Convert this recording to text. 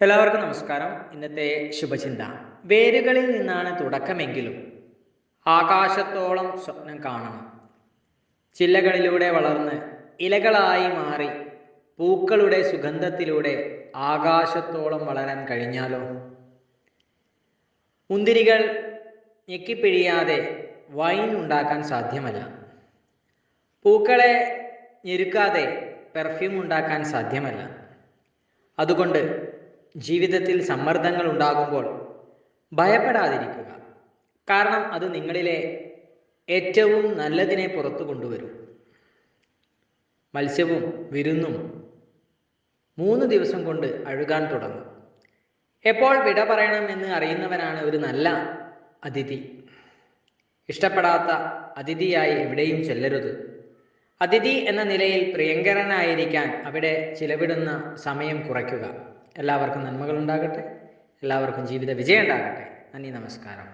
എല്ലാവർക്കും നമസ്കാരം. ഇന്നത്തെ ശുഭചിന്ത: വേരുകളിൽ നിന്നാണ് തുടക്കമെങ്കിലും ആകാശത്തോളം സ്വപ്നം കാണണം. ചില്ലകളിലൂടെ വളർന്ന് ഇലകളായി മാറി പൂക്കളുടെ സുഗന്ധത്തിലൂടെ ആകാശത്തോളം വളരാൻ കഴിഞ്ഞാലോ? മുന്തിരികൾ ഞെക്കിപ്പിഴിയാതെ വൈൻ ഉണ്ടാക്കാൻ സാധ്യമല്ല. പൂക്കളെ ഞെരുക്കാതെ പെർഫ്യൂം ഉണ്ടാക്കാൻ സാധ്യമല്ല. അതുകൊണ്ട് ജീവിതത്തിൽ സമ്മർദ്ദങ്ങൾ ഉണ്ടാകുമ്പോൾ ഭയപ്പെടാതിരിക്കുക. കാരണം അത് നിങ്ങളിലെ ഏറ്റവും നല്ലതിനെ പുറത്തു കൊണ്ടുവരും. മത്സ്യവും വിരുന്നും 3 ദിവസം കൊണ്ട് അഴുകാൻ തുടങ്ങും. എപ്പോൾ വിട പറയണമെന്ന് അറിയുന്നവനാണ് ഒരു നല്ല അതിഥി. ഇഷ്ടപ്പെടാത്ത അതിഥിയായി എവിടെയും ചെല്ലരുത്. അതിഥി എന്ന നിലയിൽ പ്രിയങ്കരനായിരിക്കാൻ അവിടെ ചിലവിടുന്ന സമയം കുറയ്ക്കുക. എല്ലാവർക്കും നന്മകൾ ഉണ്ടാകട്ടെ. എല്ലാവർക്കും ജീവിത വിജയം ഉണ്ടാകട്ടെ. നന്ദി, നമസ്കാരം.